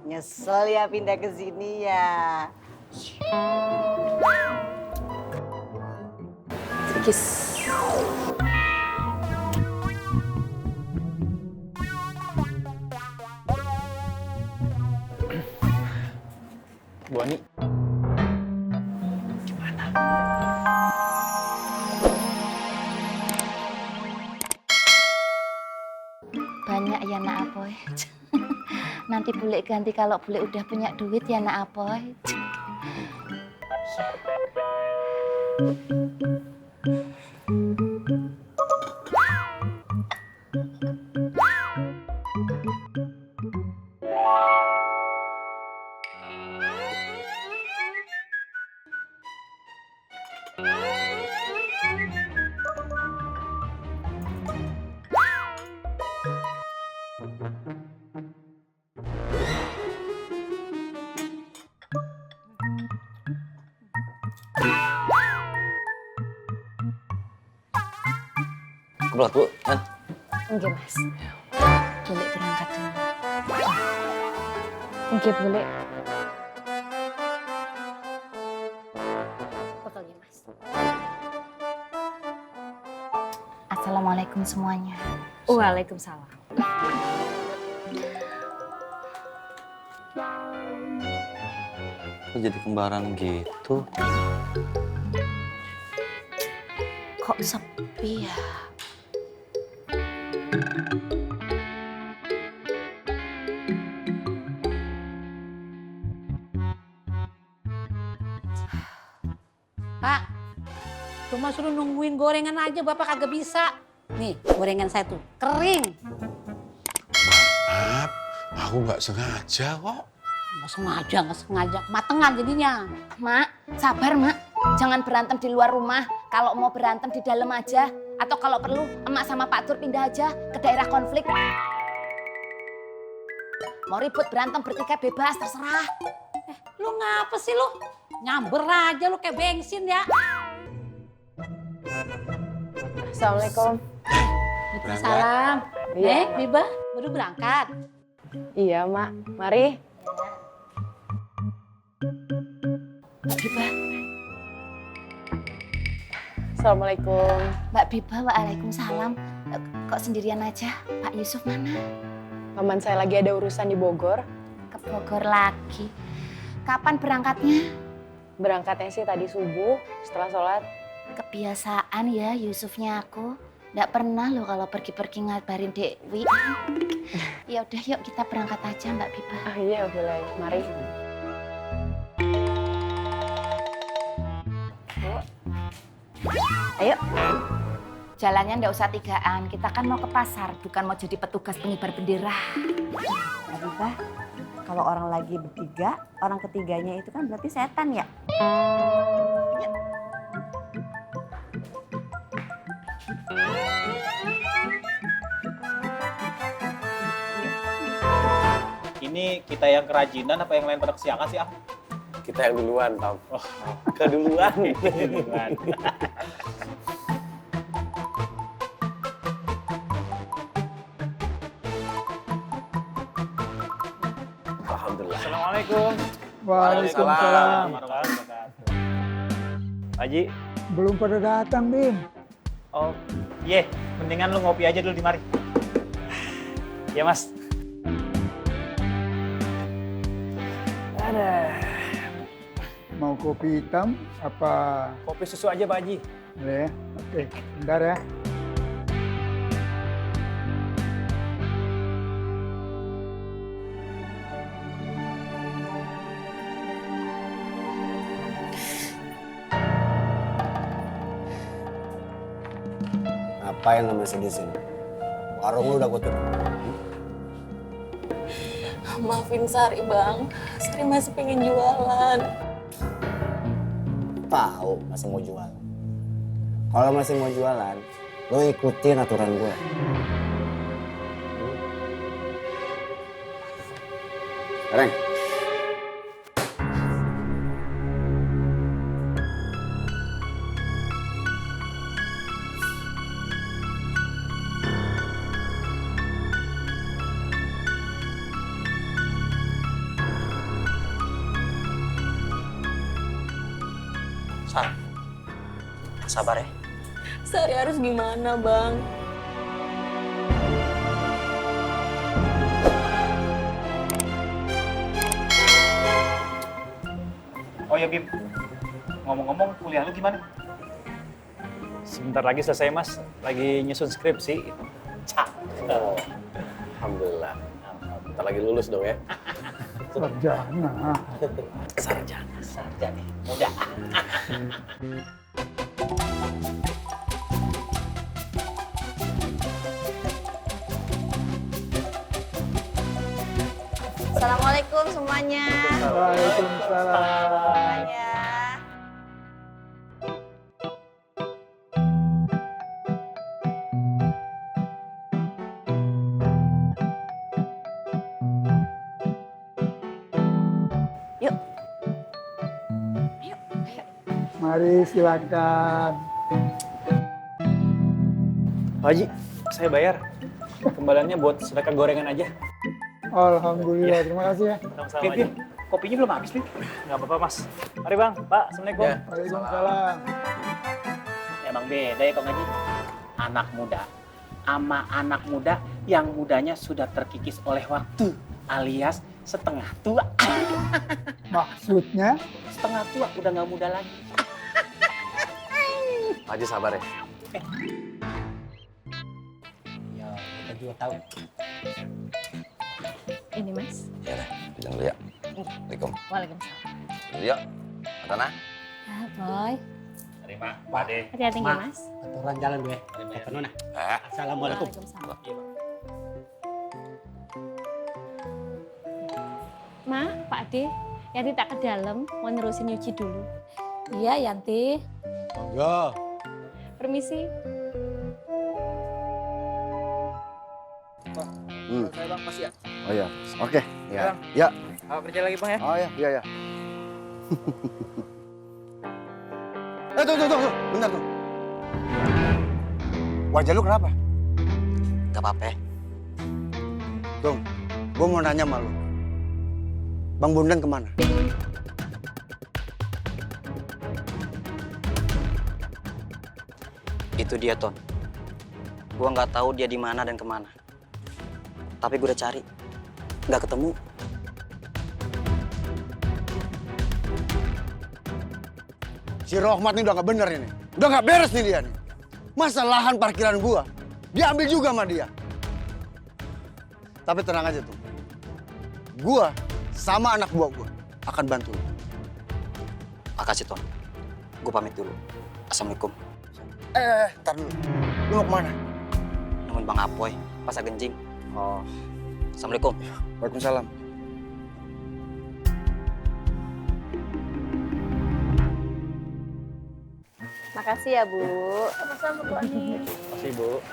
Nyesel ya pindah ke sini ya. Kis. Bu Ani. Banyak ya nak Apoy. Nanti bule ganti kalau bule udah punya duit ya nak Apoy. Kebelat Bu, kan? Enggak mas. Bule berangkat dulu. Enggak bule. Pokoknya mas. Assalamualaikum semuanya. Waalaikumsalam. Kok jadi kembaran gitu? Kok sepi ya? Pak, cuma suruh nungguin gorengan aja, Bapak kagak bisa. Nih, gorengan saya tuh kering. Maaf, aku nggak sengaja kok. Nggak sengaja. Kematangan jadinya. Mak, sabar mak. Jangan berantem di luar rumah. Kalau mau berantem di dalam aja. Atau kalau perlu, emak sama Pak Tur pindah aja ke daerah konflik. Mau ribut berantem bertikai bebas, terserah. Lu ngapa sih lu? Nyamber aja lu kayak bensin ya. Assalamualaikum. Waalaikumsalam. Iya. Biba, baru berangkat. Iya, Mak. Mari. Mbak Biba, Assalamualaikum. Mbak Biba, waalaikumsalam. Kok sendirian aja? Pak Yusuf mana? Paman saya lagi ada urusan di Bogor. Ke Bogor lagi. Kapan berangkatnya? Berangkatnya sih tadi subuh setelah sholat. Kebiasaan ya Yusufnya aku. Nggak pernah loh kalau pergi-pergi ngabarin Dewi. Ya udah yuk kita berangkat aja Mbak Biba. Ah iya boleh, mari. Ayo. Jalannya nggak usah tigaan. Kita kan mau ke pasar, bukan mau jadi petugas pengibar bendera. Mbak Biba, kalau orang lagi bertiga, orang ketiganya itu kan berarti setan ya? Ini kita yang kerajinan apa yang lain pada kesiangan sih, Ah? Kita yang duluan, Tam. Keduluan. Duluan. Alhamdulillah. Assalamualaikum. Waalaikumsalam. Warahmatullahi wabarakatuh. Pak Haji, Belum pada datang, Bim. oh iya, mendingan lu ngopi aja dulu di mari. Ya Mas. Mau kopi hitam apa? Kopi susu aja Pak Haji. Boleh ya? Oke, bentar ya. Ngapain lo masih di sini? Warung lu udah gue tutup. Maafin Sari, Bang. Sari masih pengen jualan. Tahu masih mau jual. Kalau masih mau jualan, lo ikutin aturan gue. Reng. Sabar ya. Sari harus gimana, Bang? Oh ya Bim, ngomong-ngomong kuliah lu gimana? Sebentar lagi selesai Mas, lagi nyusun skripsi. Oh, alhamdulillah. Bentar lagi lulus dong ya. Sarjana. Sarjana, muda. Assalamualaikum semuanya. Waalaikumsalam. Semuanya. Yuk. Mari silakan. Pak Haji, saya bayar. Kembaliannya buat sedekah gorengan aja. Alhamdulillah, terima kasih ya. Sama-sama aja. Kopinya belum habis nih. Nggak apa-apa Mas. Mari Bang, Pak, Assalamualaikum. Ya. Waalaikumsalam. Emang beda ya Kang Haji. Anak muda sama anak muda yang mudanya sudah terkikis oleh waktu alias setengah tua. Maksudnya? Setengah tua udah nggak muda lagi. Pak Haji sabar ya. Ya, kita juga tahu. Ini, Mas. Ya udah, jalan dulu ya. Assalamualaikum. Waalaikumsalam. Dulu yuk. Tanah. Ah, Boy. Terima, Pak Ade. Hati-hati ya, Mas. Aturan jalan gue. Kata Nona. Assalamualaikum. Waalaikumsalam. Ma, Pak Ade, Yanti tak ke dalam, mau nerusin nyuci dulu. Iya, Yanti. Monggo. Permisi. Saya Bang, Mas ya. Oh iya, oke. Ya, ya. Kerja lagi Bang ya. Oh iya, iya, iya. Tuh. Bentar tuh. Wajah lu kenapa? Gak apa-apa. Tung, gue mau nanya sama lu. Bang Bondan kemana? Itu dia, Ton. Gua nggak tahu dia di mana dan kemana. Tapi gue udah cari, nggak ketemu. Si Rohmat ini udah gak bener ini. Udah gak beres nih dia nih. Masa lahan parkiran gua diambil juga sama dia. Tapi tenang aja tuh. Gua sama anak buah gua akan bantu lu. Makasih, Ton. Gue pamit dulu. Assalamualaikum. Ntar dulu. Lu mau kemana? Nemuin Bang Apoy, Pasar Genjing. Oh, Assalamualaikum. Waalaikumsalam. Makasih ya, Bu. Sama-sama, Bu Ani. Makasih Bu.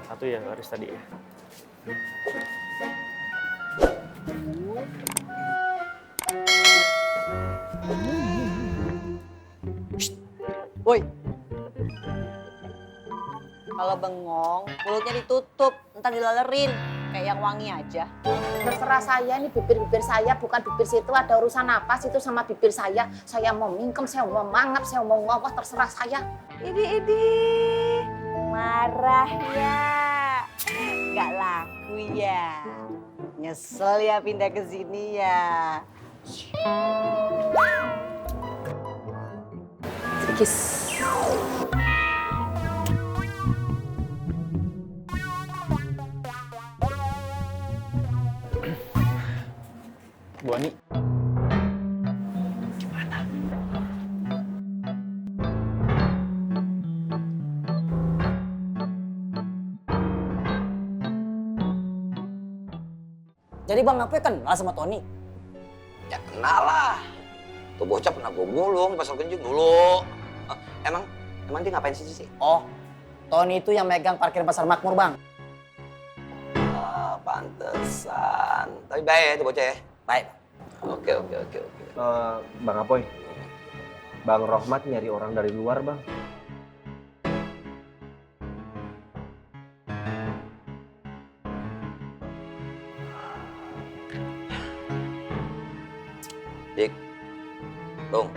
Satu ya garis tadi ya. Woi. Kalau bengong, mulutnya ditutup, ntar dilalerin. Kayak yang wangi aja. Terserah saya, ini bibir-bibir saya, bukan bibir situ. Ada urusan apa situ sama bibir saya. Saya mau mingkem, saya mau mangap, saya mau ngogoh, terserah saya. Idi. Marah ya. Nggak laku ya. Nyesel ya pindah ke sini ya. Kis. Bu Ani. Jadi Bang Apoy kenal sama Tony? Ya kenal lah. Tuh bocah pernah gue mulung di Pasar Genjing dulu. Emang dia ngapain sih? Oh, Tony itu yang megang parkir Pasar Makmur, Bang. Ah, pantesan. Tapi baik ya tuh bocah ya? Baik. Oke. Bang Apoy, Bang Rohmat nyari orang dari luar, Bang. Dik, Dong,